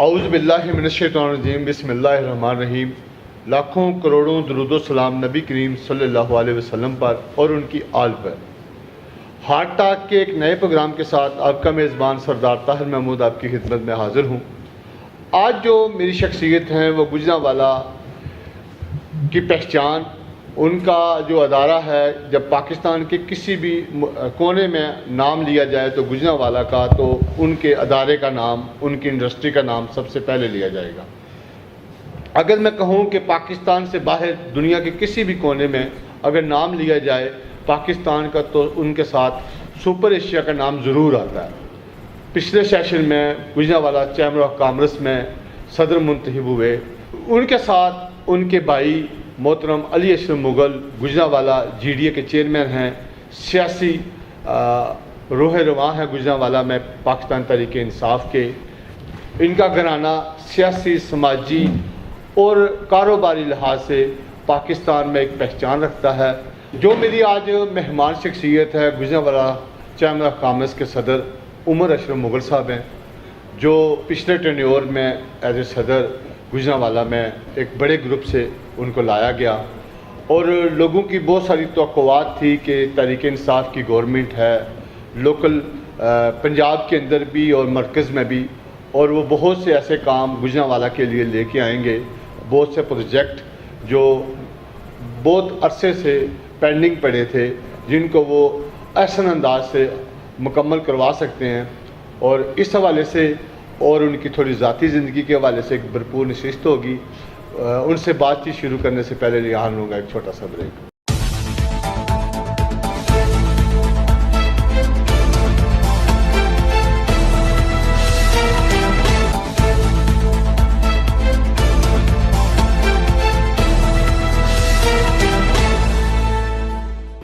اعوذ باللہ من الشیطان الرجیم، بسم اللہ الرحمن الرحیم۔ لاکھوں کروڑوں درود و سلام نبی کریم صلی اللہ علیہ وسلم پر اور ان کی آل پر۔ ہارٹ ٹاک کے ایک نئے پروگرام کے ساتھ آپ کا میزبان سردار طاہر محمود آپ کی خدمت میں حاضر ہوں۔ آج جو میری شخصیت ہیں وہ گجرانوالہ کی پہچان، ان کا جو ادارہ ہے، جب پاکستان کے کسی بھی کونے میں نام لیا جائے تو گجرانوالہ کا، تو ان کے ادارے کا نام، ان کی انڈسٹری کا نام سب سے پہلے لیا جائے گا۔ اگر میں کہوں کہ پاکستان سے باہر دنیا کے کسی بھی کونے میں اگر نام لیا جائے پاکستان کا، تو ان کے ساتھ سپر ایشیا کا نام ضرور آتا ہے۔ پچھلے سیشن میں گجرانوالہ چیمبر آف کامرس میں صدر منتخب ہوئے، ان کے ساتھ ان کے بھائی محترم Ali Ashraf Mughal Gujranwala G D A کے چیئرمین ہیں، سیاسی روح رواں ہیں گجرانوالہ میں پاکستان تحریک انصاف کے۔ ان کا گھرانہ سیاسی، سماجی اور کاروباری لحاظ سے پاکستان میں ایک پہچان رکھتا ہے۔ جو میری آج مہمان شخصیت ہے، گجرانوالہ چیمبر آف کامرس کے صدر عمر اشرف مغل صاحب ہیں، جو پچھلے ٹینیور میں ایز اے صدر گجرانوالہ میں ایک بڑے گروپ سے ان کو لایا گیا، اور لوگوں کی بہت ساری توقعات تھی کہ تحریک انصاف کی گورنمنٹ ہے لوکل پنجاب کے اندر بھی اور مرکز میں بھی، اور وہ بہت سے ایسے کام گجرانوالہ کے لیے لے کے آئیں گے، بہت سے پروجیکٹ جو بہت عرصے سے پینڈنگ پڑے تھے، جن کو وہ احسن انداز سے مکمل کروا سکتے ہیں۔ اور اس حوالے سے اور ان کی تھوڑی ذاتی زندگی کے حوالے سے ایک بھرپور نشست ہوگی۔ ان سے بات چیت شروع کرنے سے پہلے یہاں لوں گا ایک چھوٹا سا بریک۔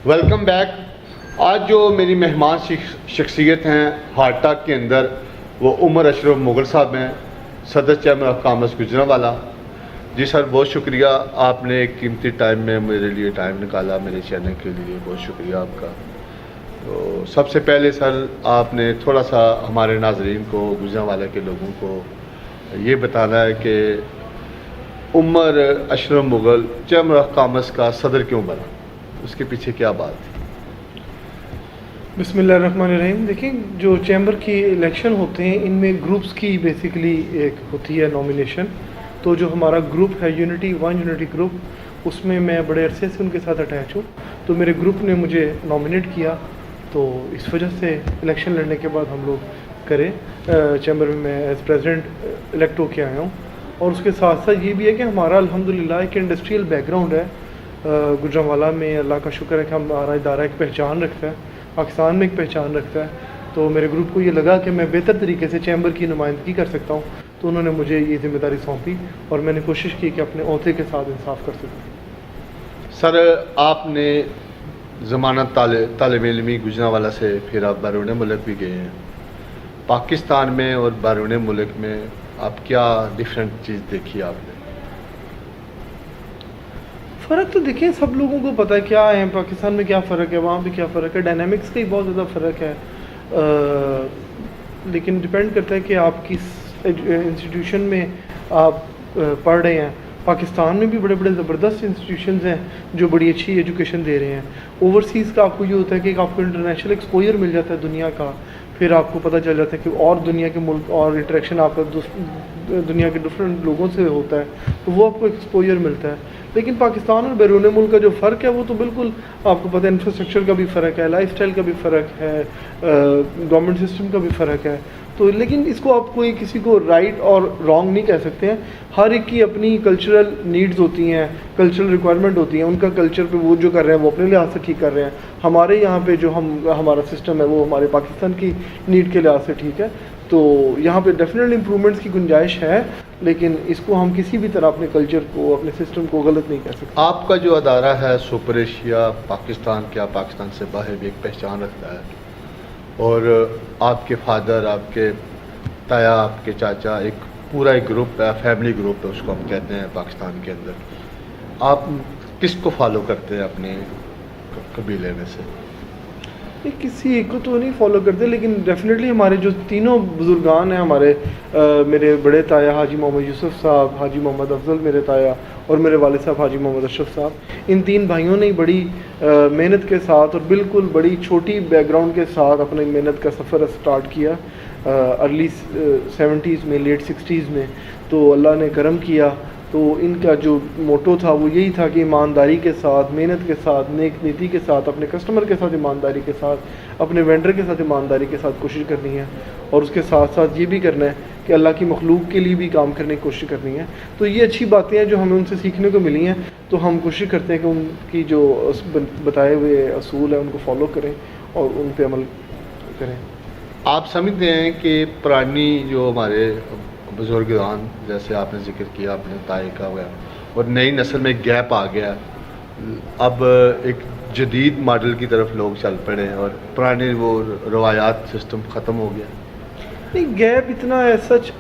Welcome back. آج جو میری مہمان شخصیت ہیں ہارٹ ٹاک کے اندر، وہ عمر اشرف مغل صاحب ہیں، صدر چیمبر آف کامرس گجرانوالہ۔ جی سر، بہت شکریہ، آپ نے ایک قیمتی ٹائم میں میرے لیے ٹائم نکالا، میرے چینل کے لیے بہت شکریہ آپ کا۔ تو سب سے پہلے سر، آپ نے تھوڑا سا ہمارے ناظرین کو، گجرانوالہ کے لوگوں کو یہ بتانا ہے کہ عمر اشرف مغل چیمبر آف کامرس کا صدر کیوں بنا، اس کے پیچھے کیا بات تھی؟ بسم اللہ الرحمن الرحیم۔ دیکھیں، جو چیمبر کی الیکشن ہوتے ہیں، ان میں گروپس کی بیسیکلی ایک ہوتی ہے نامینیشن۔ تو جو ہمارا گروپ ہے یونٹی گروپ، اس میں میں بڑے عرصے سے ان کے ساتھ اٹیچ ہوں، تو میرے گروپ نے مجھے نامینیٹ کیا، تو اس وجہ سے الیکشن لڑنے کے بعد ہم لوگ کرے چیمبر میں میں ایز پریزیڈنٹ الیکٹ ہو کے آیا ہوں۔ اور اس کے ساتھ ساتھ یہ بھی ہے کہ ہمارا الحمدللہ ایک انڈسٹریل بیک گراؤنڈ ہے گجرانوالہ میں۔ اللہ کا شکر ہے کہ ہمارا ادارہ ایک پہچان رکھتا ہے، پاکستان میں ایک پہچان رکھتا ہے۔ تو میرے گروپ کو یہ لگا کہ میں بہتر طریقے سے چیمبر کی نمائندگی کر سکتا ہوں، تو انہوں نے مجھے یہ ذمہ داری سونپی، اور میں نے کوشش کی کہ اپنے عہدے کے ساتھ انصاف کر سکوں۔ سر، آپ نے ضمانت طالب علمی گجرانوالہ سے پھر آپ بیرون ملک بھی گئے ہیں۔ پاکستان میں اور بیرون ملک میں آپ کیا ڈفرینٹ چیز دیکھی آپ نے؟ فرق تو دیکھیں، سب لوگوں کو پتہ ہے کیا ہے پاکستان میں کیا فرق ہے، وہاں پہ کیا فرق ہے، ڈائنامکس کا ہی بہت زیادہ فرق ہے۔ لیکن ڈپینڈ کرتا ہے کہ آپ کس انسٹیٹیوشن میں آپ پڑھ رہے ہیں۔ پاکستان میں بھی بڑے بڑے زبردست انسٹیٹیوشنز ہیں جو بڑی اچھی ایجوکیشن دے رہے ہیں۔ اوورسیز کا آپ کو یہ ہوتا ہے کہ آپ کو انٹرنیشنل ایکسپوجر مل جاتا ہے دنیا کا، پھر آپ کو پتہ چل جاتا ہے کہ اور دنیا کے ملک اور انٹریکشن آپ کا دنیا کے ڈفرینٹ لوگوں سے ہوتا ہے، تو وہ آپ کو ایکسپوجر ملتا ہے۔ لیکن پاکستان اور بیرون ملک کا جو فرق ہے وہ تو بالکل آپ کو پتہ ہے، انفراسٹرکچر کا بھی فرق ہے، لائف سٹائل کا بھی فرق ہے، گورنمنٹ سسٹم کا بھی فرق ہے۔ تو لیکن اس کو آپ کوئی کسی کو رائٹ اور رانگ نہیں کہہ سکتے ہیں۔ ہر ایک کی اپنی کلچرل نیڈز ہوتی ہیں، کلچرل ریکوائرمنٹ ہوتی ہیں، ان کا کلچر پہ وہ جو کر رہے ہیں وہ اپنے لحاظ سے ٹھیک کر رہے ہیں۔ ہمارے یہاں پہ جو ہمارا سسٹم ہے وہ ہمارے پاکستان کی نیڈ کے لحاظ سے ٹھیک ہے۔ تو یہاں پہ ڈیفینیٹلی امپرومنٹس کی گنجائش ہے، لیکن اس کو ہم کسی بھی طرح اپنے کلچر کو، اپنے سسٹم کو غلط نہیں کہہ سکتے۔ آپ کا جو ادارہ ہے سپر ایشیا پاکستان کیا پاکستان سے باہر بھی ایک پہچان رکھتا ہے، اور آپ کے فادر، آپ کے تایا، آپ کے چاچا، ایک پورا ایک گروپ ہے، فیملی گروپ ہے اس کو ہم کہتے ہیں پاکستان کے اندر۔ آپ کس کو فالو کرتے ہیں اپنے قبیلے میں سے؟ نہیں کسی ایک کو تو نہیں فالو کرتے، لیکن ڈیفینیٹلی ہمارے جو تینوں بزرگان ہیں ہمارے، میرے بڑے تایا حاجی محمد یوسف صاحب، حاجی محمد افضل میرے تایا، اور میرے والد صاحب حاجی محمد اشرف صاحب، ان تین بھائیوں نے بڑی محنت کے ساتھ اور بالکل بڑی چھوٹی بیک گراؤنڈ کے ساتھ اپنی محنت کا سفر اسٹارٹ کیا ارلی 70s میں، لیٹ 60s میں. تو اللہ نے کرم کیا، تو ان کا جو موٹو تھا وہ یہی تھا کہ ایمانداری کے ساتھ، محنت کے ساتھ، نیک نیتی کے ساتھ، اپنے کسٹمر کے ساتھ ایمانداری کے ساتھ، اپنے وینڈر کے ساتھ ایمانداری کے ساتھ کوشش کرنی ہے، اور اس کے ساتھ ساتھ یہ بھی کرنا ہے کہ اللہ کی مخلوق کے لیے بھی کام کرنے کی کوشش کرنی ہے. تو یہ اچھی باتیں ہیں جو ہمیں ان سے سیکھنے کو ملی ہیں، تو ہم کوشش کرتے ہیں کہ ان کی جو بتائے ہوئے اصول ہیں ان کو فالو کریں اور ان پہ عمل کریں. آپ سمجھتے ہیں کہ پرانی جو ہمارے بزرگان، جیسے آپ نے ذکر کیا اپنے تائی کا ہوا، اور نئی نسل میں گیپ آ گیا، اب ایک جدید ماڈل کی طرف لوگ چل پڑے ہیں اور پرانے وہ روایات سسٹم ختم ہو گیا؟ نہیں، گیپ اتنا ہے سچ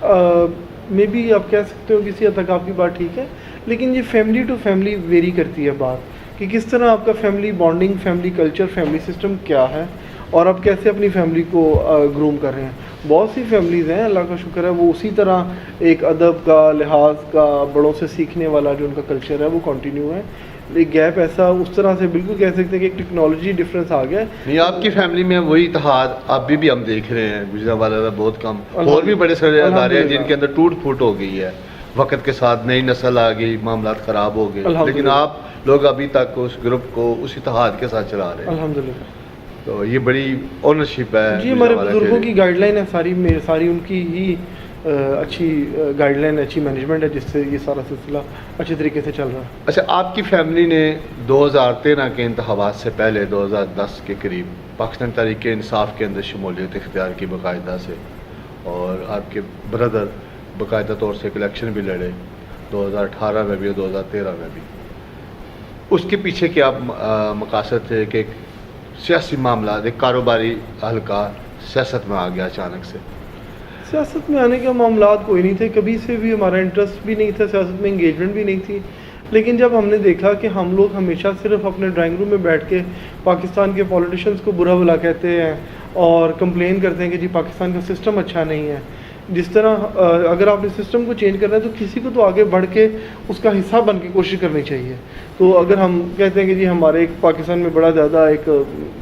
میں بھی آپ کہہ سکتے ہو کسی حد تک آپ کی بات ٹھیک ہے، لیکن یہ فیملی ٹو فیملی ویری کرتی ہے بات، کہ کس طرح آپ کا family bonding, family culture, family system کیا ہے، اور آپ کیسے اپنی فیملی کو گروم کر رہے ہیں. بہت سی فیملیز ہیں اللہ کا شکر ہے وہ اسی طرح ایک ادب کا، لحاظ کا، بڑوں سے سیکھنے والا جو ان کا کلچر ہے وہ کنٹینیو ہے. ایک گیپ ایسا اس طرح سے بالکل کہہ سکتے ہیں کہ ایک ٹیکنالوجی ڈفرینس آ گیا ہے. نہیں، آپ کی فیملی میں وہی اتحاد ابھی بھی ہم دیکھ رہے ہیں، گجرانوالہ بہت کم، اور بھی بڑے سارے ادارے ہیں جن کے اندر ٹوٹ پھوٹ ہو گئی ہے، وقت کے ساتھ نئی نسل آ گئی، معاملات خراب ہو گئے، لیکن آپ لوگ ابھی تک اس گروپ کو اس اتحاد کے ساتھ چلا رہے ہیں. الحمدللہ. تو یہ بڑی اونرشپ ہے جی، ہمارے بزرگوں کی گائیڈ لائن ہے ساری ان کی ہی اچھی گائیڈ لائن، اچھی مینجمنٹ ہے جس سے یہ سارا سلسلہ اچھے طریقے سے چل رہا ہے. اچھا، آپ کی فیملی نے 2013 کے انتخابات سے پہلے 2010 کے قریب پاکستان تحریک انصاف کے اندر شمولیت اختیار کی باقاعدہ سے، اور آپ کے بردر باقاعدہ طور سے ایک الیکشن بھی لڑے 2018 میں بھی اور 2013 میں بھی. اس کے پیچھے کیا مقاصد تھے کہ ایک سیاسی معاملات، ایک کاروباری حلقہ سیاست میں آ گیا اچانک سے؟ سیاست میں آنے کے معاملات کوئی نہیں تھے، کبھی سے بھی ہمارا انٹرسٹ بھی نہیں تھا سیاست میں، انگیجمنٹ بھی نہیں تھی. لیکن جب ہم نے دیکھا کہ ہم لوگ ہمیشہ صرف اپنے ڈرائنگ روم میں بیٹھ کے پاکستان کے پولیٹیشنز کو برا بھلا کہتے ہیں اور کمپلین کرتے ہیں کہ جی پاکستان کا سسٹم اچھا نہیں ہے، جس طرح اگر آپ نے سسٹم کو چینج کرنا ہے تو کسی کو تو آگے بڑھ کے اس کا حصہ بن کے کوشش کرنی چاہیے. تو اگر ہم کہتے ہیں کہ جی ہمارے ایک پاکستان میں بڑا زیادہ ایک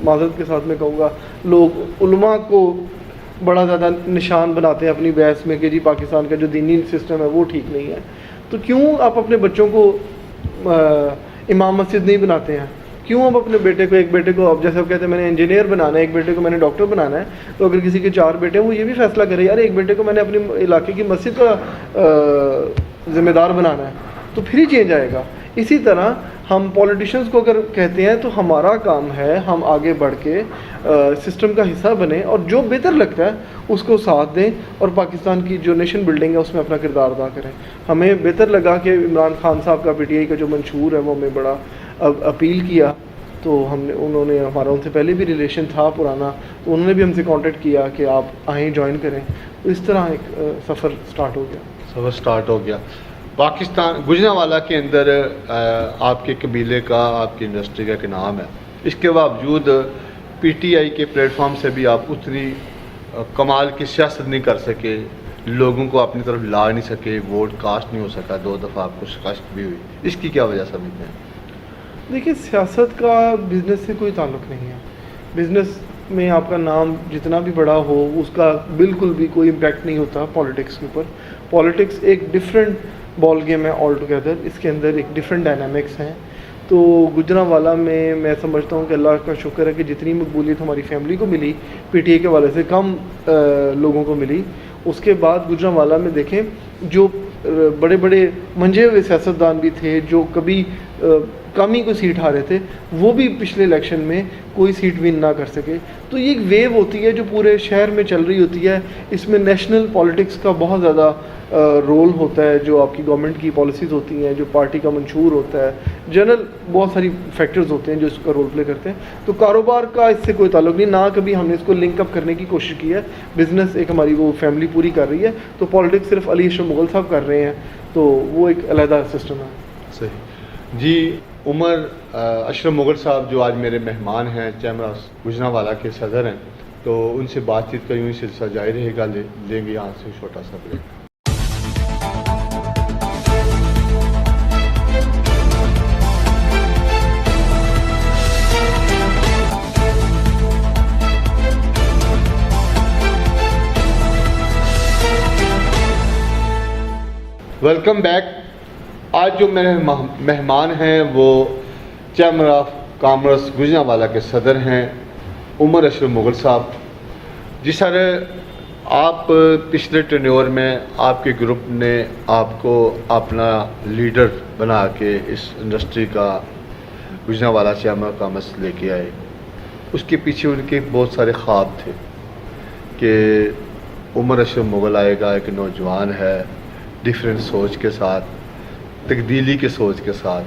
معذرت کے ساتھ میں کہوں گا، لوگ علماء کو بڑا زیادہ نشان بناتے ہیں اپنی بحث میں کہ جی پاکستان کا جو دینی سسٹم ہے وہ ٹھیک نہیں ہے، تو کیوں آپ اپنے بچوں کو امام مسجد نہیں بناتے ہیں؟ کیوں آپ اپنے بیٹے کو، ایک بیٹے کو اب جیسے آپ کہتے ہیں میں نے انجینئر بنانا ہے، ایک بیٹے کو میں نے ڈاکٹر بنانا ہے، تو اگر کسی کے 4 بیٹے ہیں وہ یہ بھی فیصلہ کرے یار ایک بیٹے کو میں نے اپنے علاقے کی مسجد کا ذمہ دار بنانا ہے، تو پھر ہی چینج آئے گا. اسی طرح ہم پولیٹیشنز کو اگر کہتے ہیں تو ہمارا کام ہے ہم آگے بڑھ کے سسٹم کا حصہ بنیں اور جو بہتر لگتا ہے اس کو ساتھ دیں اور پاکستان کی جو نیشن بلڈنگ ہے اس میں اپنا کردار ادا کریں. ہمیں بہتر لگا کہ عمران خان صاحب کا پی ٹی آئی کا جو منشور ہے وہ ہمیں بڑا اپیل کیا، تو انہوں نے ہمارا ان سے پہلے بھی ریلیشن تھا پرانا، تو انہوں نے بھی ہم سے کانٹیکٹ کیا کہ آپ آئیں جوائن کریں. تو اس طرح ایک سفر سٹارٹ ہو گیا. پاکستان گجرانوالہ کے اندر آپ کے قبیلے کا، آپ کی انڈسٹری کا ایک نام ہے، اس کے باوجود پی ٹی آئی کے پلیٹ فارم سے بھی آپ اتنی کمال کی سیاست نہیں کر سکے، لوگوں کو اپنی طرف لا نہیں سکے، ووٹ کاسٹ نہیں ہو سکا، 2 دفعہ آپ کو شکست بھی ہوئی. اس کی کیا وجہ سمجھتے ہیں؟ دیکھیے، سیاست کا بزنس سے کوئی تعلق نہیں ہے. بزنس میں آپ کا نام جتنا بھی بڑا ہو اس کا بالکل بھی کوئی امپیکٹ نہیں ہوتا پالیٹکس کے اوپر. پالیٹکس ایک ڈفرینٹ بال گیم ہے آل ٹوگیدر، اس کے اندر ایک ڈفرینٹ ڈائنامکس ہیں. تو گجرانوالہ میں سمجھتا ہوں کہ اللہ کا شکر ہے کہ جتنی مقبولیت ہماری فیملی کو ملی پی ٹی اے کے والے سے کم لوگوں کو ملی. اس کے بعد گجرانوالہ میں دیکھیں جو بڑے بڑے منجے ہوئے سیاستدان بھی تھے جو کبھی کم ہی کوئی سیٹ ہارے تھے، وہ بھی پچھلے الیکشن میں کوئی سیٹ ون نہ کر سکے. تو یہ ایک ویو ہوتی ہے جو پورے شہر میں چل رہی ہوتی ہے. اس میں نیشنل پالیٹکس کا بہت زیادہ رول ہوتا ہے، جو آپ کی گورنمنٹ کی پالیسیز ہوتی ہیں، جو پارٹی کا منشور ہوتا ہے، جنرل بہت ساری فیکٹرز ہوتے ہیں جو اس کا رول پلے کرتے ہیں. تو کاروبار کا اس سے کوئی تعلق نہیں، نہ کبھی ہم نے اس کو لنک اپ کرنے کی کوشش کی ہے. بزنس ایک ہماری وہ فیملی پوری کر رہی ہے، تو پالیٹکس صرف علی اشرف مغل صاحب کر رہے ہیں، تو وہ ایک علیحدہ سسٹم ہے. صحیح جی. عمر اشرف مغل صاحب جو آج میرے مہمان ہیں چیمبر آف گوجرانوالہ کے صدر ہیں، تو ان سے بات چیت کا یوں ہی سلسلہ جاری رہے گا. لیں گے یہاں سے چھوٹا سا بریک. Welcome back. آج جو میرے مہمان ہیں وہ چیمبر آف کامرس گوجرانوالہ کے صدر ہیں عمر اشرف مغل صاحب. جی سر، آپ پچھلے ٹینیور میں آپ کے گروپ نے آپ کو اپنا لیڈر بنا کے اس انڈسٹری کا گوجرانوالہ چیمبر آف کامرس لے کے آئے. اس کے پیچھے ان کے بہت سارے خواب تھے کہ عمر اشرف مغل آئے گا، ایک نوجوان ہے ڈیفرنٹ سوچ کے ساتھ، تبدیلی کے سوچ کے ساتھ.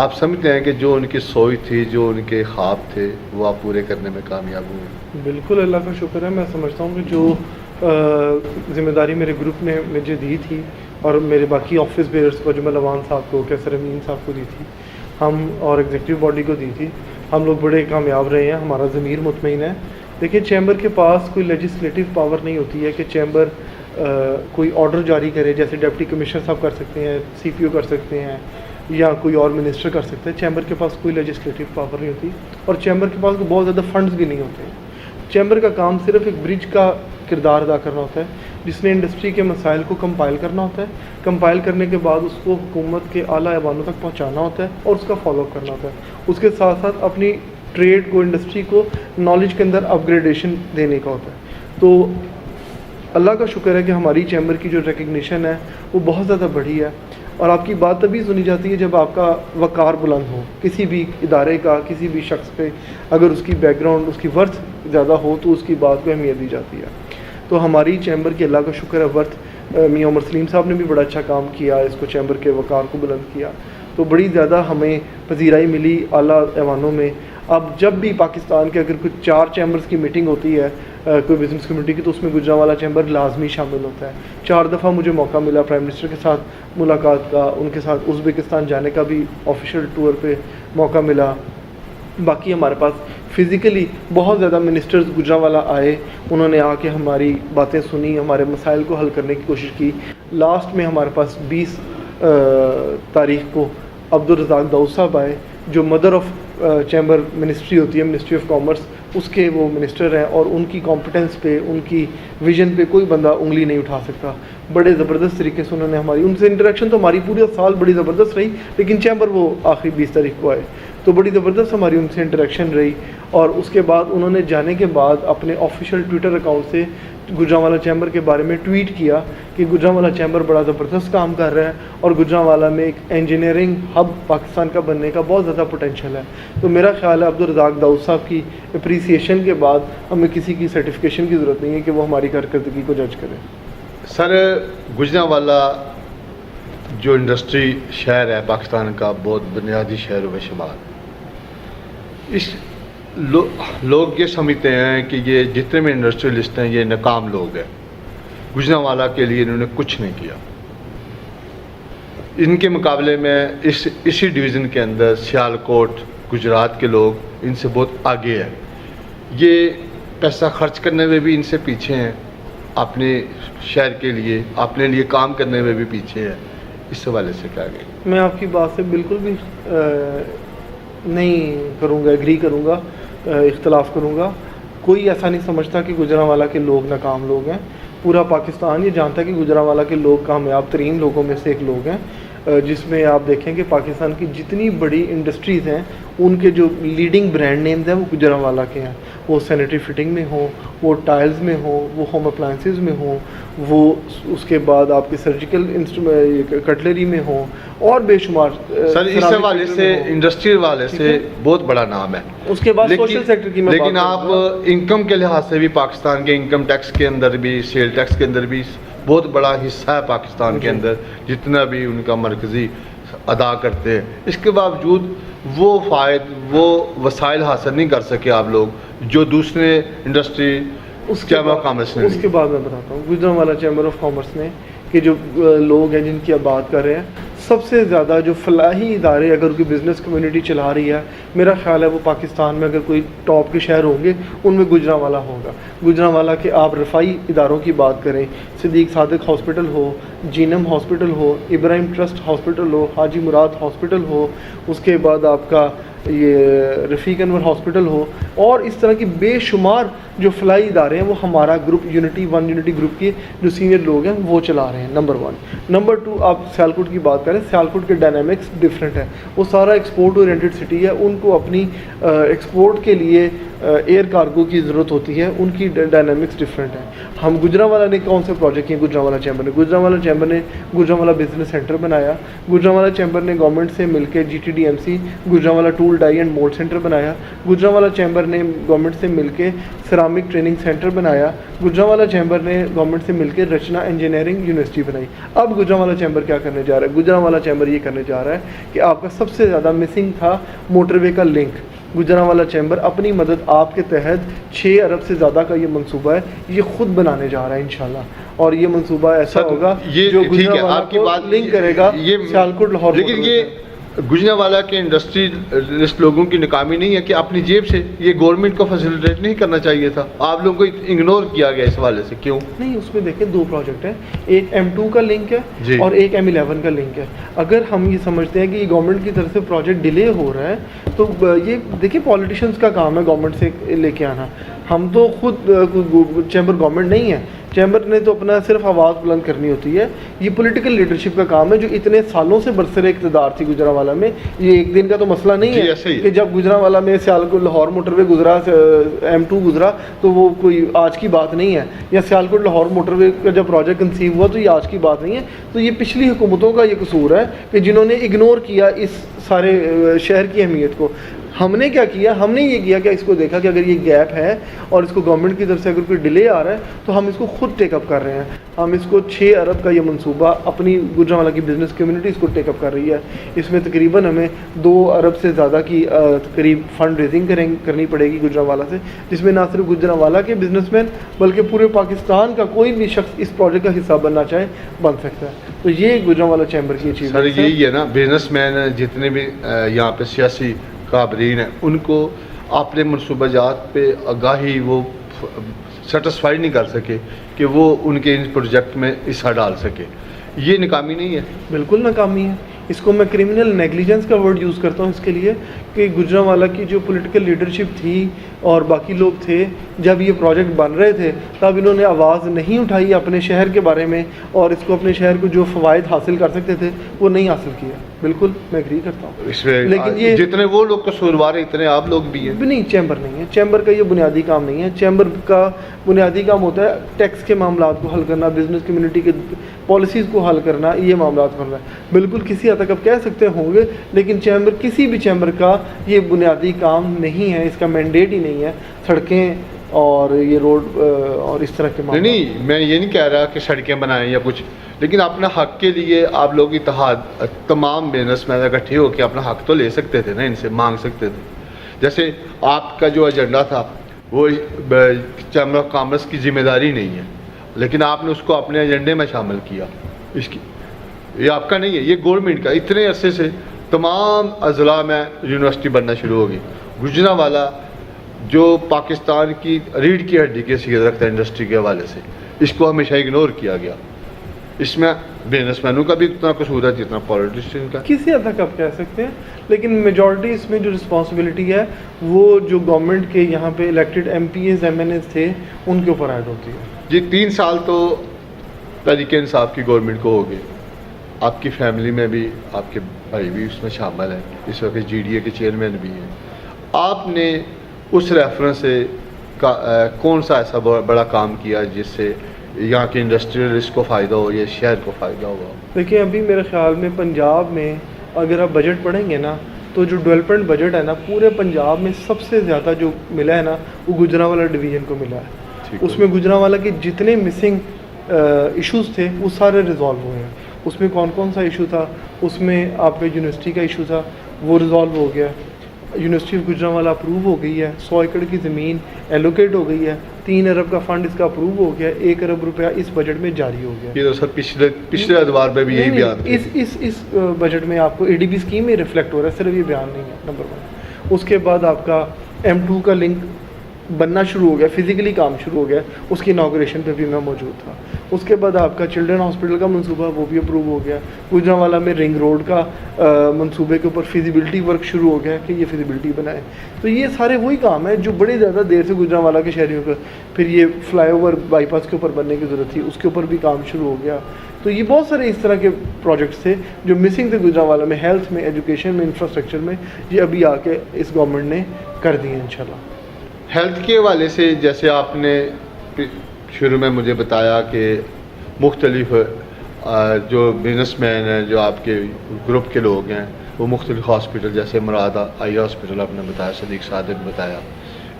آپ سمجھتے ہیں کہ جو ان کی سوچ تھی، جو ان کے خواب تھے، وہ آپ پورے کرنے میں کامیاب ہوئے؟ بالکل، اللہ کا شکر ہے. میں سمجھتا ہوں کہ جو ذمہ داری میرے گروپ نے مجھے دی تھی اور میرے باقی آفس بیئرس کو، اجمل اوان صاحب کو، کیسر امین صاحب کو دی تھی، ہم اور ایگزیکٹو باڈی کو دی تھی، ہم لوگ بڑے کامیاب رہے ہیں. ہمارا ضمیر مطمئن ہے. دیکھیں، چیمبر کے پاس کوئی لیجسلیٹو پاور نہیں ہوتی ہے کہ چیمبر کوئی آرڈر جاری کرے، جیسے ڈپٹی کمشنر صاحب کر سکتے ہیں، سی پی او کر سکتے ہیں، یا کوئی اور منسٹر کر سکتا ہے. چیمبر کے پاس کوئی لیجسلیٹو پاور نہیں ہوتی، اور چیمبر کے پاس بہت زیادہ فنڈز بھی نہیں ہوتے ہیں. چیمبر کا کام صرف ایک برج کا کردار ادا کرنا ہوتا ہے، جس نے انڈسٹری کے مسائل کو کمپائل کرنا ہوتا ہے. کمپائل کرنے کے بعد اس کو حکومت کے اعلیٰ ایوانوں تک پہنچانا ہوتا ہے اور اس کا فالو اپ کرنا ہوتا ہے. اس کے ساتھ ساتھ اپنی ٹریڈ کو، انڈسٹری کو نالج کے اندر اپ گریڈیشن دینے کا ہوتا ہے. تو اللہ کا شکر ہے کہ ہماری چیمبر کی جو ریکگنیشن ہے وہ بہت زیادہ بڑھی ہے. اور آپ کی بات تبھی سنی جاتی ہے جب آپ کا وقار بلند ہو. کسی بھی ادارے کا، کسی بھی شخص پہ اگر اس کی بیک گراؤنڈ، اس کی ورتھ زیادہ ہو تو اس کی بات کو اہمیت دی جاتی ہے. تو ہماری چیمبر کی اللہ کا شکر ہے ورتھ، میاں عمر سلیم صاحب نے بھی بڑا اچھا کام کیا، اس کو چیمبر کے وقار کو بلند کیا. تو بڑی زیادہ ہمیں پذیرائی ملی اعلیٰ ایوانوں میں. اب جب بھی پاکستان کے اگر کچھ 4 چیمبرز کی میٹنگ ہوتی ہے کوئی بزنس کمیونٹی کی، تو اس میں گوجرانوالہ چیمبر لازمی شامل ہوتا ہے. 4 دفعہ مجھے موقع ملا پرائم منسٹر کے ساتھ ملاقات کا، ان کے ساتھ ازبکستان جانے کا بھی آفیشیل ٹور پہ موقع ملا. باقی ہمارے پاس فزیکلی بہت زیادہ منسٹرز گوجرانوالہ آئے، انہوں نے آ کے ہماری باتیں سنی، ہمارے مسائل کو حل کرنے کی کوشش کی. لاسٹ میں ہمارے پاس 20 تاریخ کو عبدالرزاق داؤد صاحب آئے، جو مدر آف چیمبر منسٹری ہوتی ہے، منسٹری آف کامرس، اس کے وہ منسٹر ہیں، اور ان کی کمپٹنس پہ، ان کی ویژن پہ کوئی بندہ انگلی نہیں اٹھا سکتا. بڑے زبردست طریقے سے انہوں نے ہماری، ان سے انٹریکشن تو ہماری پورے سال بڑی زبردست رہی، لیکن چیمبر وہ آخری 20 تاریخ کو آئے تو بڑی زبردست ہماری ان سے انٹریکشن رہی. اور اس کے بعد انہوں نے جانے کے بعد اپنے آفیشیل ٹویٹر اکاؤنٹ سے گوجرانوالہ چیمبر کے بارے میں ٹویٹ کیا کہ گوجرانوالہ چیمبر بڑا زبردست کام کر رہا ہے اور گوجرانوالہ میں ایک انجینئرنگ ہب پاکستان کا بننے کا بہت زیادہ پوٹینشیل ہے. تو میرا خیال ہے عبدالرزاق داؤد صاحب کی اپریسیشن کے بعد ہمیں کسی کی سرٹیفکیشن کی ضرورت نہیں ہے کہ وہ ہماری کارکردگی کو جج کرے. سر، گوجرانوالہ جو انڈسٹری شہر ہے پاکستان کا بہت بنیادی شہر و شمار، اس لوگ یہ سمجھتے ہیں کہ یہ جتنے بھی انڈسٹریلسٹ ہیں یہ ناکام لوگ ہیں. گوجرانوالہ کے لیے انہوں نے کچھ نہیں کیا. ان کے مقابلے میں اسی ڈویژن کے اندر سیالکوٹ، گجرات کے لوگ ان سے بہت آگے ہیں. یہ پیسہ خرچ کرنے میں بھی ان سے پیچھے ہیں، اپنے شہر کے لیے، اپنے لیے کام کرنے میں بھی پیچھے ہیں. اس حوالے سے کیا گیا؟ میں آپ کی بات سے بالکل بھی نہیں کروں گا، ایگری کروں گا، اختلاف کروں گا. کوئی ایسا نہیں سمجھتا کہ گوجرانوالہ کے لوگ ناکام لوگ ہیں. پورا پاکستان یہ جانتا ہے کہ گوجرانوالہ کے لوگ کامیاب ترین لوگوں میں سے ایک لوگ ہیں، جس میں آپ دیکھیں کہ پاکستان کی جتنی بڑی انڈسٹریز ہیں ان کے جو لیڈنگ برانڈ نیمز ہیں وہ گوجرانوالہ کے ہیں. وہ سینیٹری فٹنگ میں ہوں، وہ ٹائلز میں ہوں، وہ ہوم اپلائنسز میں ہوں، وہ اس کے بعد آپ کے سرجیکل کٹلری میں ہوں، اور بے شمار. سر، اس حوالے سے انڈسٹری والے سے بہت بڑا نام ہے. اس کے بعد سوشل سیکٹر کی لیکن آپ انکم کے لحاظ سے بھی پاکستان کے انکم ٹیکس کے اندر بھی، سیل ٹیکس کے اندر بھی بہت بڑا حصہ ہے پاکستان کے اندر، جتنا بھی ان کا مرکزی ادا کرتے ہیں. اس کے باوجود وہ وہ وسائل حاصل نہیں کر سکے آپ لوگ جو دوسرے انڈسٹری چیمبر آف کامرس نے. اس کے بعد میں بتاتا ہوں گوجرانوالہ چیمبر آف کامرس نے کہ جو لوگ ہیں جن کی آپ بات کر رہے ہیں، سب سے زیادہ جو فلاحی ادارے اگر کوئی بزنس کمیونٹی چلا رہی ہے، میرا خیال ہے وہ پاکستان میں اگر کوئی ٹاپ کے شہر ہوں گے ان میں گوجرانوالا ہوگا۔ گوجرانوالا کے آپ رفائی اداروں کی بات کریں، صدیق صادق ہاسپٹل ہو، جینم ہاسپٹل ہو، ابراہیم ٹرسٹ ہاسپٹل ہو، حاجی مراد ہاسپٹل ہو، اس کے بعد آپ کا یہ رفیق انور ہاسپٹل ہو، اور اس طرح کی بے شمار جو فلاحی ادارے ہیں وہ ہمارا گروپ یونٹی گروپ کے جو سینئر لوگ ہیں وہ چلا رہے ہیں، نمبر 1۔ نمبر 2، آپ سیالکوٹ کی بات کریں، سیالکوٹ کے ڈائنامکس ڈفرینٹ ہے، وہ سارا ایکسپورٹ اورینٹڈ سٹی ہے، ان کو اپنی ایکسپورٹ کے لیے ایئر کارگو کی ضرورت ہوتی ہے، ان کی ڈائنامکس ڈفرینٹ ہے۔ ہم گوجرانوالا نے کون سے پروجیکٹ کیے؟ گوجرانوالا چیمبر نے گوجرانوالا بزنس سینٹر بنایا، گوجرانوالا چیمبر نے گورنمنٹ سے مل کے GTDMC Gujranwala tool die and mould centre بنایا، گوجرانوالا چیمبر نے گورنمنٹ سے مل کے سیرامک ٹریننگ سینٹر بنایا، گوجرانوالا چیمبر نے گورنمنٹ سے مل کے رچنا انجینئرنگ یونیورسٹی بنائی۔ اب گوجرانوالا چیمبر کیا کرنے جا رہا ہے؟ گوجرانوالا چیمبر یہ کرنے جا رہا ہے کہ آپ کا سب سے زیادہ مسنگ تھا موٹر وے کا لنک۔ گوجرانوالا چیمبر اپنی مدد آپ کے تحت 6 ارب سے زیادہ کا یہ منصوبہ ہے، یہ خود بنانے جا رہا ہے انشاءاللہ، اور یہ منصوبہ ایسا ہوگا جو گوجرانوالا کو لنک کرے گا سیالکوٹ لاہور۔ لیکن یہ گوجرانوالا کے انڈسٹریلسٹ لوگوں کی ناکامی نہیں ہے کہ اپنی جیب سے یہ گورنمنٹ کو فیسیلیٹیٹ نہیں کرنا چاہیے تھا، آپ لوگوں کو اگنور کیا گیا اس حوالے سے، کیوں نہیں؟ اس میں دیکھیں 2 پروجیکٹ ہیں، ایک M2 کا لنک ہے اور ایک M11 کا لنک ہے۔ اگر ہم یہ سمجھتے ہیں کہ یہ گورنمنٹ کی طرف سے پروجیکٹ ڈیلے ہو رہا ہے تو یہ دیکھیں پولیٹیشینس کا کام ہے گورنمنٹ سے لے کے آنا، ہم تو خود چیمبر گورنمنٹ نہیں ہے، چیمبر نے تو اپنا صرف آواز بلند کرنی ہوتی ہے، یہ پولیٹیکل لیڈرشپ کا کام ہے جو اتنے سالوں سے برسر اقتدار تھی گوجرانوالا میں، یہ ایک دن کا تو مسئلہ نہیں ہے کہ جب گوجرانوالا میں سیالکوٹ لاہور موٹر وے گزرا، M2 گزرا تو وہ کوئی آج کی بات نہیں ہے، یا سیالکوٹ لاہور موٹر وے کا جب پروجیکٹ کنسیو ہوا تو یہ آج کی بات نہیں ہے، تو یہ پچھلی حکومتوں کا یہ قصور ہے کہ جنہوں نے اگنور کیا اس سارے شہر کی اہمیت کو۔ ہم نے کیا کیا؟ ہم نے یہ کیا کہ اس کو دیکھا کہ اگر یہ گیپ ہے اور اس کو گورنمنٹ کی طرف سے اگر کوئی ڈیلے آ رہا ہے تو ہم اس کو خود ٹیک اپ کر رہے ہیں، ہم اس کو 6 ارب کا یہ منصوبہ اپنی گوجرانوالا کی بزنس کمیونٹی اس کو ٹیک اپ کر رہی ہے، اس میں تقریباً ہمیں 2 ارب سے زیادہ کی قریب فنڈ ریزنگ کرنی پڑے گی گوجرانوالا سے، جس میں نہ صرف گوجرانوالا کے بزنس مین بلکہ پورے پاکستان کا کوئی بھی شخص اس پروجیکٹ کا حصہ بننا چاہے بن سکتا ہے۔ تو یہ گوجرانوالا چیمبر کی چیز سر، یہی ہے نا، بزنس مین جتنے بھی یہاں پہ سیاسی قابرین ہیں ان کو اپنے منصوبہ جات پہ آگاہی وہ سیٹسفائی نہیں کر سکے کہ وہ ان کے ان پروجیکٹ میں حصہ ڈال سکے، یہ ناکامی نہیں ہے؟ بالکل ناکامی ہے، اس کو میں کرمنل نیگلیجنس کا ورڈ یوز کرتا ہوں اس کے لیے کہ گوجرانوالا کی جو پولیٹیکل لیڈرشپ تھی اور باقی لوگ تھے جب یہ پروجیکٹ بن رہے تھے تب انہوں نے آواز نہیں اٹھائی اپنے شہر کے بارے میں، اور اس کو اپنے شہر کو جو فوائد حاصل کر سکتے تھے وہ نہیں حاصل کیا۔ بالکل میں ایگری کرتا ہوں، اس میں لیکن یہ جتنے وہ لوگ قصوروار ہیں اتنے آپ لوگ بھی ہیں۔ نہیں، چیمبر نہیں ہے، چیمبر کا یہ بنیادی کام نہیں ہے، چیمبر کا بنیادی کام ہوتا ہے ٹیکس کے معاملات کو حل کرنا، بزنس کمیونٹی کے پالیسیز کو حل کرنا، یہ معاملات کرنا ہے۔ بالکل کسی حد تک آپ کہہ سکتے ہوں گے، لیکن چیمبر کسی بھی چیمبر کا یہ بنیادی کام نہیں ہے، اس کا مینڈیٹ ہی نہیں ہے سڑکیں اور یہ روڈ اور اس طرح کے معاملات۔ نہیں، میں یہ نہیں کہہ رہا کہ سڑکیں بنائیں یا کچھ، لیکن اپنا حق کے لیے آپ لوگ اتحاد تمام بزنس مین اکٹھے ہو کے اپنا حق تو لے سکتے تھے نا، ان سے مانگ سکتے تھے۔ جیسے آپ کا جو ایجنڈا تھا وہ چیمبر آف کامرس کی ذمہ داری نہیں ہے، لیکن آپ نے اس کو اپنے ایجنڈے میں شامل کیا، اس کی یہ آپ کا نہیں ہے، یہ گورنمنٹ کا۔ اتنے عرصے سے تمام اضلاع میں یونیورسٹی بننا شروع ہوگی، گوجرانوالا جو پاکستان کی ریڑھ کی ہڈی کی حیثیت رکھتا ہے انڈسٹری کے حوالے سے، اس کو ہمیشہ اگنور کیا گیا۔ اس میں بزنس مینوں کا بھی اتنا قصور ہے جتنا پولیٹیشین کا۔ کسی حد تک آپ کہہ سکتے ہیں، لیکن میجورٹی اس میں جو رسپانسبلٹی ہے وہ جو گورنمنٹ کے یہاں پہ الیکٹڈ MPs MNAs تھے ان کے اوپر ایڈ ہوتی ہے۔ جی 3 سال تو تحریک انصاف کی گورنمنٹ کو ہو گئے، آپ کی فیملی میں بھی آپ کے بھائی بھی اس میں شامل ہیں، اس وقت GDA کے چیئرمین بھی ہیں، آپ نے اس ریفرنس سے کون سا ایسا بڑا کام کیا جس سے یہاں کے انڈسٹریلسٹ کو فائدہ ہو یا شہر کو فائدہ ہوا؟ دیکھیں ابھی میرے خیال میں پنجاب میں اگر آپ بجٹ پڑھیں گے نا تو جو ڈیولپمنٹ بجٹ ہے نا پورے پنجاب میں سب سے زیادہ جو ملا ہے نا وہ گوجرانوالا ڈویژن کو ملا ہے۔ اس میں گوجرانوالا کے جتنے مسنگ ایشوز تھے وہ سارے ریزالو ہوئے ہیں۔ اس میں کون کون سا ایشو تھا؟ اس میں آپ کا یونیورسٹی کا ایشو تھا، وہ ریزالو ہو گیا، یونیورسٹی آف گوجرانوالا اپروو ہو گئی ہے، 100 ایکڑ کی زمین ایلوکیٹ ہو گئی ہے، 3 ارب کا فنڈ اس کا اپروو ہو گیا, 1 ارب روپیہ اس بجٹ میں جاری ہو گیا. یہ تو سر پچھلے ادوار میں بھی یہی بیان تھے. اس بجٹ میں آپ کو ADB اسکیم میں ریفلیکٹ ہو رہا ہے, صرف یہ بیان نہیں ہے, نمبر 1. اس کے بعد آپ کا M2 کا لنک بننا شروع ہو گیا, فزیکلی کام شروع ہو گیا, اس کی اناگوریشن پہ بھی میں موجود تھا. اس کے بعد آپ کا چلڈرن ہاسپٹل کا منصوبہ وہ بھی اپروو ہو گیا. گوجرانوالا میں رنگ روڈ کا منصوبے کے اوپر فیزیبلٹی ورک شروع ہو گیا کہ یہ فیزیبلٹی بنائے. تو یہ سارے وہی کام ہیں جو بڑی زیادہ دیر سے گوجرانوالا کے شہریوں کا. پھر یہ فلائی اوور بائی پاس کے اوپر بننے کی ضرورت تھی, اس کے اوپر بھی کام شروع ہو گیا. تو یہ بہت سارے اس طرح کے پروجیکٹس تھے جو مسنگ تھے گوجرانوالا میں, ہیلتھ میں, ایجوکیشن میں, انفراسٹرکچر میں. یہ ابھی آ کے اس گورنمنٹ نے کر دی ہیں انشاءاللہ. ہیلتھ کے حوالے سے جیسے آپ نے شروع میں مجھے بتایا کہ مختلف جو بزنس مین ہیں, جو آپ کے گروپ کے لوگ ہیں, وہ مختلف ہاسپٹل جیسے مراد آئی ہاسپٹل آپ نے بتایا, صدیق صادق نے بتایا.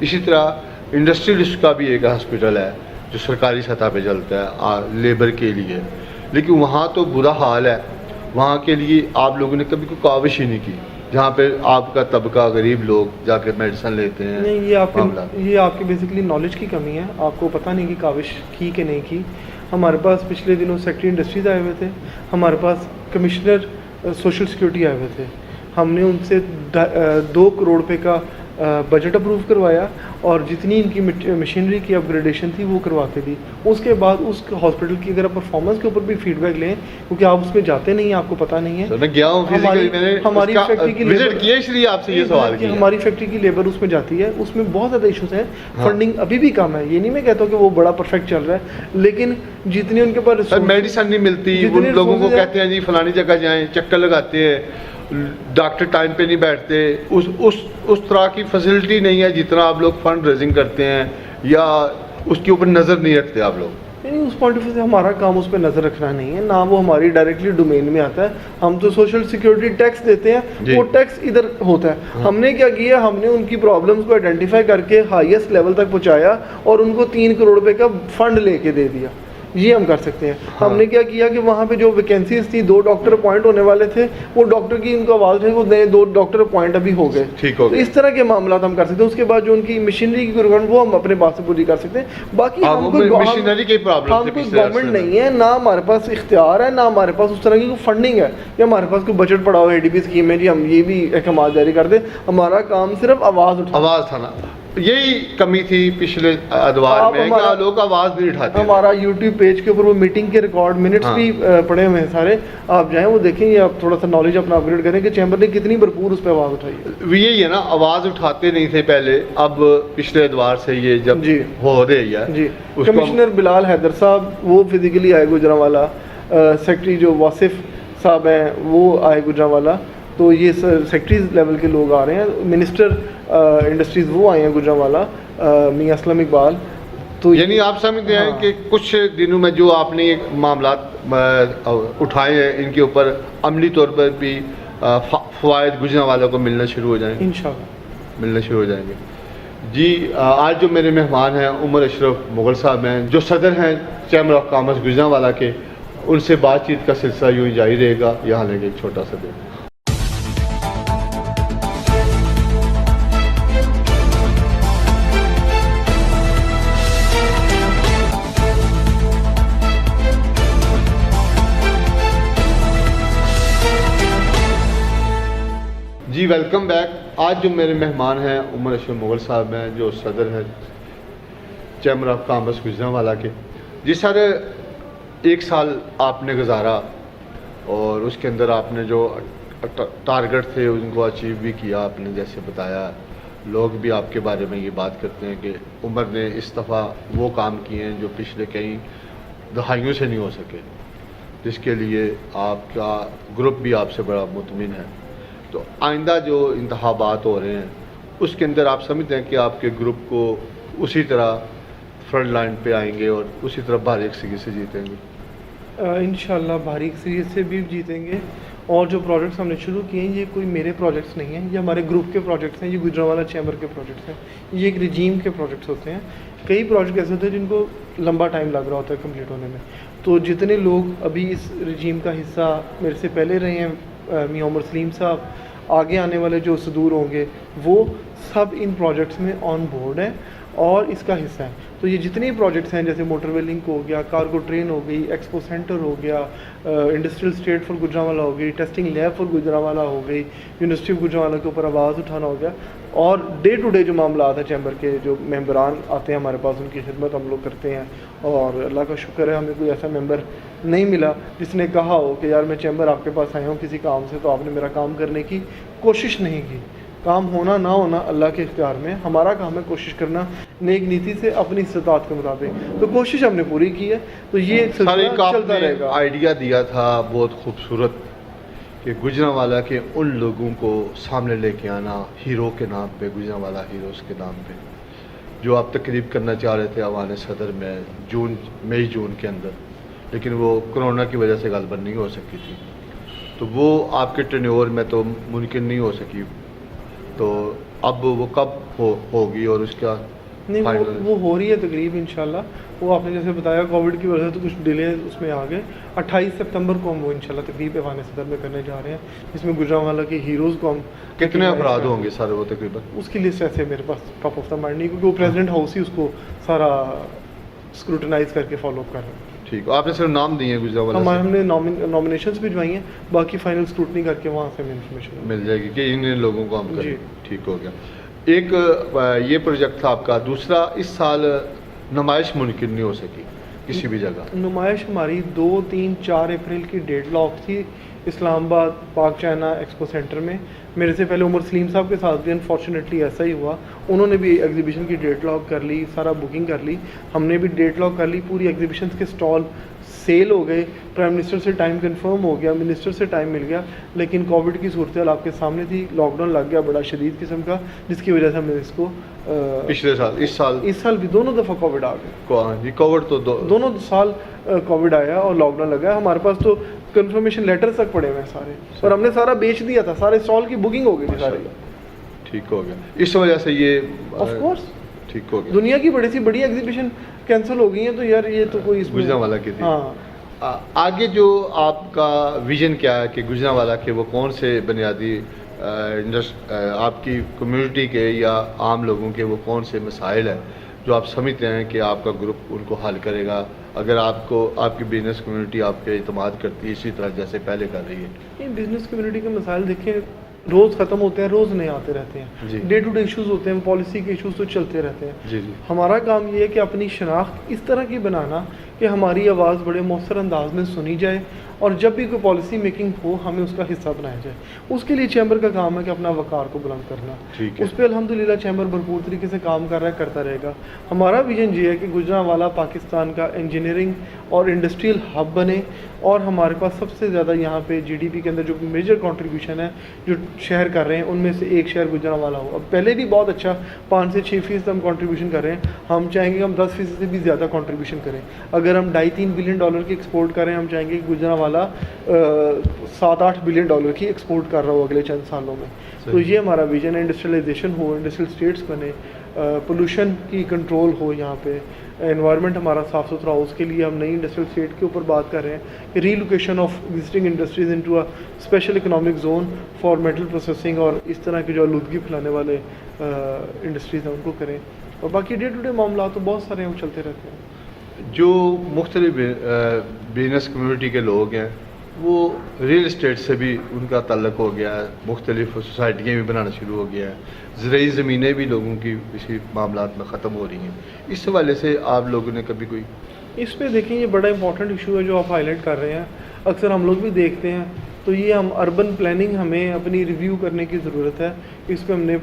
اسی طرح انڈسٹریلسٹ کا بھی ایک ہاسپٹل ہے جو سرکاری سطح پہ چلتا ہے لیبر کے لیے, لیکن وہاں تو برا حال ہے. وہاں کے لیے آپ لوگوں نے کبھی کوئی کاوش ہی نہیں کی جہاں پہ آپ کا طبقہ غریب لوگ جا کے میڈیسن لیتے ہیں. نہیں, یہ آپ کی بیسکلی نالج کی کمی ہے, آپ کو پتہ نہیں کہ کاوش کی کہ نہیں کی. ہمارے پاس پچھلے دنوں سیکٹری انڈسٹریز آئے ہوئے تھے, ہمارے پاس کمشنر سوشل سیکورٹی آئے ہوئے تھے. ہم نے ان سے 2 کروڑ روپے کا بجٹ اپروو کروایا اور جتنی ان کی مشینری کی اپ گریڈیشن تھی وہ کروا کے دی. اس کے بعد اس ہاسپٹل کی اگر آپ پرفارمنس کے اوپر بھی فیڈ بیک لیں, کیونکہ آپ اس میں جاتے نہیں ہیں, آپ کو پتہ نہیں ہے. میں گیا ہوں ہماری فیکٹری کی وزٹ کیا, اس لیے آپ سے یہ سوال کیا. ہماری فیکٹری کی لیبر اس میں جاتی ہے, اس میں بہت زیادہ ایشوز ہیں. فنڈنگ ابھی بھی کم ہے, یہ نہیں میں کہتا ہوں کہ وہ بڑا پرفیکٹ چل رہا ہے, لیکن جتنی ان کے پاس میڈیسن نہیں ملتی, ان لوگوں کو کہتے ہیں جی فلانی جگہ جائیں, چکر لگاتے ہیں, ڈاکٹر ٹائم پہ نہیں بیٹھتے, اس طرح کی فیسلٹی نہیں ہے جتنا آپ لوگ فنڈ ریزنگ کرتے ہیں, یا اس کے اوپر نظر نہیں رکھتے آپ لوگ. نہیں, اس پوائنٹ آف ویو سے ہمارا کام اس پہ نظر رکھنا نہیں ہے, نہ وہ ہماری ڈائریکٹلی ڈومین میں آتا ہے. ہم تو سوشل سیکورٹی ٹیکس دیتے ہیں, وہ ٹیکس ادھر ہوتا ہے. ہم نے کیا کیا, ہم نے ان کی پرابلمس کو آئیڈینٹیفائی کر کے ہائیسٹ لیول تک پہنچایا اور ان کو 3 کروڑ روپے کا فنڈ لے کے دے دیا. یہ ہم کر سکتے ہیں. ہم نے کیا کیا کہ وہاں پہ جو ویکینسیز تھی 2 ڈاکٹر اپوائنٹ ہونے والے تھے, وہ ڈاکٹر کی ان کو آواز ہے, وہ نئے 2 ڈاکٹر اپوائنٹ ابھی ہو گئے. ٹھیک ہو گیا. اس طرح کے معاملات ہم کر سکتے ہیں. اس کے بعد جو ان کی مشینری کی ریکوائرمنٹ وہ ہم اپنے پاس سے پوری کر سکتے ہیں. باقی ہم کوئی مشینری کی پرابلم ہم کوئی گورنمنٹ نہیں ہے, نہ ہمارے پاس اختیار ہے, نہ ہمارے پاس اس طرح کی کوئی فنڈنگ ہے کہ ہمارے پاس کوئی بجٹ پڑا ہو ADB اسکیم میں جی ہم یہ بھی احکامات جاری کر دیں. ہمارا کام صرف آواز اٹھانا. یہی کمی تھی پچھلے ادوار میں کہ لوگ آواز نہیں اٹھاتے. ہمارا YouTube پیج کے اوپر وہ میٹنگ کے ریکارڈ منٹس بھی پڑے ہوئے ہیں سارے, آپ جائیں وہ دیکھیں, یا آپ تھوڑا سا نالج اپنا اپ گریڈ کریں کہ چیمبر نے کتنی بھرپور اس پہ آواز اٹھائی ہے. یہی ہے نا, آواز اٹھاتے نہیں تھے پہلے, اب پچھلے ادوار سے یہ جب ہو رہی ہے. جی, کمشنر بلال حیدر صاحب وہ فزیکلی آئے گوجرانوالا, سیکٹری جو واصف صاحب ہیں وہ آئے گوجرانوالا. تو یہ سیکٹریز لیول کے لوگ آ رہے ہیں. منسٹر انڈسٹریز وہ آئے ہیں گوجرانوالا, میاں اسلم اقبال. تو یعنی آپ سمجھتے ہیں کہ کچھ دنوں میں جو آپ نے معاملات اٹھائے ہیں ان کے اوپر عملی طور پر بھی فوائد گوجرانوالوں کو ملنا شروع ہو جائیں گے, انشاءاللہ ملنا شروع ہو جائیں گے. جی, آج جو میرے مہمان ہیں عمر اشرف مغل صاحب ہیں, جو صدر ہیں چیمبر آف کامرس گوجرانوالا کے. ان سے بات چیت کا سلسلہ یوں ہی جاری رہے گا. یہاں لیں گے ایک چھوٹا سا بریک. جی ویلکم بیک. آج جو میرے مہمان ہیں عمر اشرف مغل صاحب ہیں, جو صدر ہیں چیمبر آف کامرس گوجرانوالا کے. جی سر, 1 سال آپ نے گزارا اور اس کے اندر آپ نے جو ٹارگٹ تھے ان کو اچیو بھی کیا. آپ نے جیسے بتایا, لوگ بھی آپ کے بارے میں یہ بات کرتے ہیں کہ عمر نے اس دفعہ وہ کام کیے ہیں جو پچھلے کئی دہائیوں سے نہیں ہو سکے, جس کے لیے آپ کا گروپ بھی آپ سے بڑا مطمئن ہے. تو آئندہ جو انتخابات ہو رہے ہیں اس کے اندر آپ سمجھتے ہیں کہ آپ کے گروپ کو اسی طرح فرنٹ لائن پہ آئیں گے اور اسی طرح بھاری اکثریت سے جیتیں گے؟ انشاءاللہ بھاری اکثریت سے بھی جیتیں گے. اور جو پروجیکٹس ہم نے شروع کیے ہیں یہ کوئی میرے پروجیکٹس نہیں ہیں, یہ ہمارے گروپ کے پروجیکٹس ہیں, یہ گوجرانوالا چیمبر کے پروجیکٹس ہیں. یہ ایک رجیم کے پروجیکٹس ہوتے ہیں. کئی پروجیکٹ ایسے ہوتے ہیں جن کو لمبا ٹائم لگ رہا ہوتا ہے کمپلیٹ ہونے میں. تو جتنے لوگ ابھی اس رجیم کا حصہ میرے سے پہلے رہے ہیں, میاں عمر سلیم صاحب, آگے آنے والے جو صدور ہوں گے, وہ سب ان پروجیکٹس میں آن بورڈ ہیں. اور اس کا حصہ ہیں. تو یہ جتنے پروجیکٹس ہیں جیسے موٹر وے لنک ہو گیا, کارگو ٹرین ہو گئی, ایکسپو سینٹر ہو گیا, انڈسٹریل اسٹیٹ فار گجرانوالا ہو گئی, ٹیسٹنگ لیب فار گجرانوالا ہو گئی, یونیورسٹی آف گجرانوالا کے اوپر آواز اٹھانا ہو گیا, اور ڈے ٹو ڈے جو معاملات ہیں چیمبر کے جو ممبران آتے ہیں ہمارے پاس ان کی خدمت ہم لوگ کرتے ہیں. اور اللہ کا شکر ہے ہمیں کوئی ایسا ممبر نہیں ملا جس نے کہا ہو کہ یار میں چیمبر آپ کے پاس آیا ہوں کسی کام سے تو آپ نے میرا کام کرنے کی کوشش نہیں کی. کام ہونا نہ ہونا اللہ کے اختیار میں, ہمارا کام ہے کوشش کرنا نیک نیتی سے اپنی استطاعت کے مطابق. تو کوشش ہم نے پوری کی ہے, تو یہ ایک سلسلہ چلتا رہے گا. آئیڈیا دیا تھا بہت خوبصورت کہ گجرانوالا کے ان لوگوں کو سامنے لے کے آنا ہیرو کے نام پہ, گجرانوالا ہیروز کے نام پہ, جو آپ تقریب کرنا چاہ رہے تھے ایوان صدر میں مئی جون کے اندر, لیکن وہ کرونا کی وجہ سے غالباً نہیں ہو سکی تھی. تو وہ آپ کے ٹرنیور میں تو ممکن نہیں ہو سکی. تو اب وہ کب ہوگی اور اس کا نہیں وہ ہو رہی ہے تقریب انشاءاللہ. وہ آپ نے جیسے بتایا کووڈ کی وجہ سے تو کچھ ڈیلے اس میں آ گئے. 28 سپتمبر کو ہم وہ انشاءاللہ تقریب ایوان صدر میں کرنے جا رہے ہیں, جس میں گجرانوالا کے ہیروز کو ہم. کتنے افراد ہوں گے سارے وہ تقریباً؟ اس کی لسٹ ایسے میرے پاس ٹاپ آف دا مائنڈ نہیں, کیونکہ وہ پریزیڈنٹ ہاؤس ہی اس کو سارا اسکروٹنائز کر کے فالو اپ کر رہے ہیں. ٹھیک, آپ نے صرف نام دیے ہیں گجرانوالا؟ ہم نے نامینیشنز بھجوائی ہیں, باقی فائنل اسکروٹنی کر کے وہاں سے ہمیں انفارمیشن مل جائے گی کہ ان لوگوں کو ہم کریں. جی ٹھیک ہو گیا. ایک یہ پروجیکٹ تھا آپ کا. دوسرا, اس سال نمائش منعقد نہیں ہو سکی کسی بھی جگہ. نمائش ہماری 2, 3, 4 اپریل کی ڈیڈ لاک تھی اسلام آباد پاک چائنا ایکسپو سینٹر میں. میرے سے پہلے عمر سلیم صاحب کے ساتھ بھی انفارچونیٹلی ایسا ہی ہوا, انہوں نے بھی ایگزیبیشن کی ڈیٹ لاک کر لی, سارا بکنگ کر لی, ہم نے بھی ڈیٹ لاک کر لی. پوری ایگزیبیشنز کے اسٹال سیل ہو گئے, پرائم منسٹر سے ٹائم کنفرم ہو گیا, منسٹر سے ٹائم مل گیا, لیکن کووڈ کی صورتحال آپ کے سامنے تھی, لاک ڈاؤن لگ گیا بڑا شدید قسم کا, جس کی وجہ سے ہم نے اس کو پچھلے سال اس سال بھی دونوں دفعہ کووڈ آ گیا. جی کووڈ تو دونوں سال کووڈ آیا اور لاک ڈاؤن لگا. ہمارے پاس تو کنفرمیشن لیٹرز تک پڑے ہوئے ہیں سارے, اور ہم نے سارا بیچ دیا تھا, سارے اسٹال کی بکنگ ہو گئی تھی ساری. ٹھیک ہو گیا. اس وجہ سے یہ آف کورس ٹھیک ہو گیا. دنیا کی بڑی ایگزیبیشن کینسل ہو گئی ہیں, تو یار یہ تو کوئی گجرانوالا کی تھی. ہاں, آگے جو آپ کا ویژن کیا ہے کہ گجرانوالا کے وہ کون سے بنیادی آپ کی کمیونٹی کے یا عام لوگوں کے وہ کون سے مسائل ہیں جو آپ سمجھتے ہیں کہ آپ کا گروپ ان کو حل کرے گا, اگر آپ کی بزنس کمیونٹی آپ پہ اعتماد کرتی ہے اسی طرح جیسے پہلے کر رہی ہے؟ یہ بزنس کمیونٹی کے مسائل دیکھیں روز ختم ہوتے ہیں, روز نئے آتے رہتے ہیں. ڈے ٹو ڈے ایشوز ہوتے ہیں, پالیسی کے ایشوز تو چلتے رہتے ہیں. جی ہمارا کام یہ ہے کہ اپنی شناخت اس طرح کی بنانا کہ ہماری آواز بڑے مؤثر انداز میں سنی جائے, اور جب بھی کوئی پالیسی میکنگ ہو ہمیں اس کا حصہ بنایا جائے. اس کے لیے چیمبر کا کام ہے کہ اپنا وقار کو بلند کرنا. اس پہ الحمدللہ چیمبر بھرپور طریقے سے کام کر رہا ہے, کرتا رہے گا. ہمارا ویژن یہ ہے کہ گجرانوالا پاکستان کا انجینئرنگ اور انڈسٹریل ہب بنے, اور ہمارے پاس سب سے زیادہ یہاں پہ جی ڈی پی کے اندر جو میجر کنٹریبیوشن ہے جو شہر کر رہے ہیں ان میں سے ایک شہر گجرانوالا ہو. اب پہلے بھی بہت اچھا 5 سے 6% ہم کنٹریبیوشن کر رہے ہیں, ہم چاہیں گے کہ ہم 10% سے بھی زیادہ کنٹریبیوشن کریں. اگر ہم $2.5-3 بلین کی ایکسپورٹ کریں, ہم چاہیں گے کہ گجرانوالا $7-8 بلین کی ایکسپورٹ کر رہا ہو اگلے چند سالوں میں. تو یہ ہمارا ویژن ہے, انڈسٹریلائزیشن ہو, انڈسٹریل اسٹیٹس بنے, پولوشن کی کنٹرول ہو, یہاں پہ انوائرمنٹ ہمارا صاف ستھرا ہو. اس کے لیے ہم نئی انڈسٹریل اسٹیٹ کے اوپر بات کر رہے ہیں کہ relocation of existing industries into a special economic zone for metal processing, اور اس طرح کے جو آلودگی پھیلانے والے انڈسٹریز ہیں ان کو کریں. اور باقی ڈے ٹو ڈے معاملات تو بہت سارے ہیں, وہ چلتے رہتے ہیں. جو مختلف بزنس کمیونٹی کے لوگ ہیں وہ ریئل اسٹیٹ سے بھی ان کا تعلق ہو گیا ہے, مختلف سوسائٹیاں بھی بنانا شروع ہو گیا ہے, زرعی زمینیں بھی لوگوں کی اسی معاملات میں ختم ہو رہی ہیں. اس حوالے سے آپ لوگوں نے کبھی کوئی اس پہ دیکھیں, یہ بڑا امپورٹنٹ ایشو ہے جو آپ ہائی لائٹ کر رہے ہیں. اکثر ہم لوگ بھی دیکھتے ہیں, تو یہ ہم اربن پلاننگ ہمیں اپنی ریویو کرنے کی ضرورت ہے. اس پہ ہم نے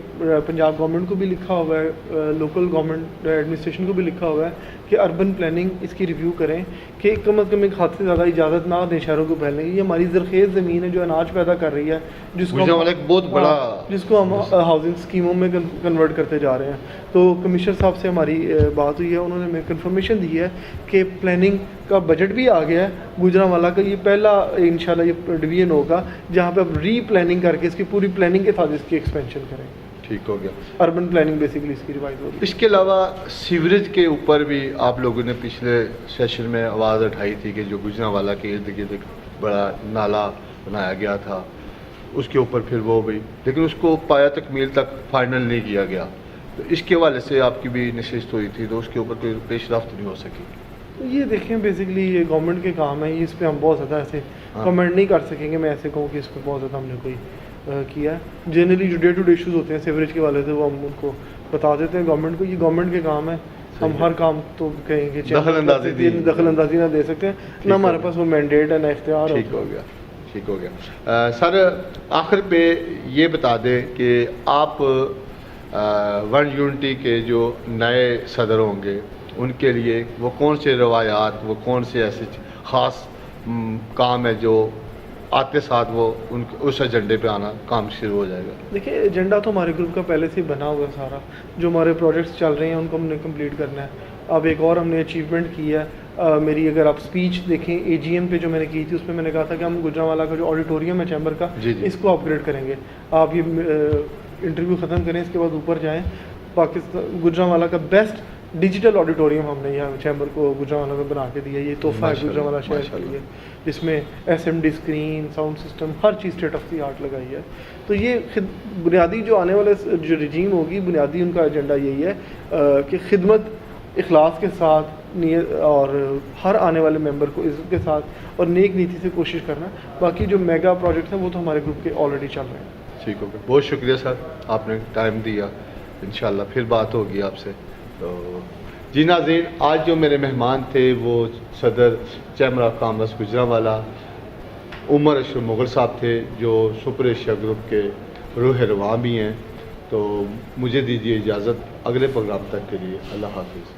پنجاب گورنمنٹ کو بھی لکھا ہوا ہے, لوکل گورنمنٹ ایڈمنسٹریشن کو بھی لکھا ہوا ہے کہ اربن پلاننگ اس کی ریویو کریں کہ کم از کم ایک حد سے زیادہ اجازت نہ دیں شہروں کو پھیلنے کی. یہ ہماری زرخیز زمین ہے جو اناج پیدا کر رہی ہے, جس کو ہم ہاؤسنگ اسکیموں میں کنورٹ کرتے جا رہے ہیں. تو کمشنر صاحب سے ہماری بات ہوئی ہے, انہوں نے ہمیں کنفرمیشن دی ہے کہ پلاننگ کا بجٹ بھی آ گیا ہے. گجرانوالا کا یہ پہلا انشاءاللہ یہ ڈویژن ہوگا جہاں پہ اب ری پلاننگ کر کے اس کی پوری پلاننگ کے ساتھ اس کی ایکسپینشن کریں. ٹھیک ہو گیا. اربن پلاننگ بیسیکلی اس کی ریوائز ہوگی. اس کے علاوہ سیوریج کے اوپر بھی آپ لوگوں نے پچھلے سیشن میں آواز اٹھائی تھی کہ جو گجرانوالا کے ارد گرد ایک بڑا نالا بنایا گیا تھا, اس کے اوپر پھر وہ بھی, لیکن اس کو پایا تکمیل تک فائنل نہیں کیا گیا. تو اس کے حوالے سے آپ کی بھی نشست ہوئی تھی تو اس کے اوپر کوئی پیش رفت نہیں ہو سکی. یہ دیکھیں بیسکلی یہ گورنمنٹ کے کام ہے, اس پہ ہم بہت زیادہ ایسے کمنٹ نہیں کر سکیں گے. میں ایسے کہوں کہ اس پہ بہت زیادہ ہم نے کوئی کیا ہے. جنرلی جو ڈے ٹو ڈے ایشوز ہوتے ہیں سیوریج کے والے سے وہ ہم ان کو بتا دیتے ہیں گورنمنٹ کو. یہ گورنمنٹ کے کام ہے, ہم ہر کام تو کہیں گے دخل اندازی نہ دے سکتے ہیں, نہ ہمارے پاس وہ مینڈیٹ ہے نہ اختیار. ٹھیک ہو گیا, ٹھیک ہو گیا. سر آخر پہ یہ بتا دیں کہ آپ ورلڈ یونٹی کے جو نئے صدر ہوں گے ان کے لیے وہ کون سے روایات, وہ کون سے ایسے خاص کام ہے جو آتے ساتھ وہ اس ایجنڈے پہ آنا کام شروع ہو جائے گا؟ دیکھیں ایجنڈا تو ہمارے گروپ کا پہلے سے ہی بنا ہوا ہے سارا. جو ہمارے پروجیکٹس چل رہے ہیں ان کو ہم نے کمپلیٹ کرنا ہے. اب ایک اور ہم نے اچیومنٹ کی ہے میری, اگر آپ اسپیچ دیکھیں اے جی ایم پہ جو میں نے کی تھی اس میں نے کہا تھا کہ ہم گجرانوالہ کا جو آڈیٹوریم ہے چیمبر کا اس کو اپ گریڈ کریں گے. آپ یہ انٹرویو ختم کریں اس کے بعد اوپر جائیں, پاکستان گجرانوالہ کا بیسٹ ڈیجیٹل آڈیٹوریم ہم نے یہاں چیمبر کو گجرانوالہ میں بنا کے دیا. یہ تحفہ ہے گجرانوالہ شہر کے لیے, جس میں S M D screen, sound system, ہر چیز اسٹیٹ آف دی آرٹ لگائی ہے. تو یہ بنیادی جو آنے والے جو رجیم ہوگی بنیادی ان کا ایجنڈا یہی ہے کہ خدمت اخلاص کے ساتھ اور ہر آنے والے ممبر کو عزت کے ساتھ اور نیک نیتی سے کوشش کرنا. باقی جو میگا پروجیکٹس ہیں وہ تو ہمارے گروپ کے آلریڈی چل رہے ہیں. ٹھیک ہو گیا, بہت شکریہ سر, آپ نے ٹائم دیا. انشاءاللہ پھر بات ہوگی آپ سے. تو جی ناظرین, آج جو میرے مہمان تھے وہ صدر چیمبر آف کامرس گجرانوالہ عمر اشرف مغل صاحب تھے, جو سپر ایشیا گروپ کے روح رواں بھی ہیں. تو مجھے دیجیے اجازت, اگلے پروگرام تک کے لیے اللہ حافظ.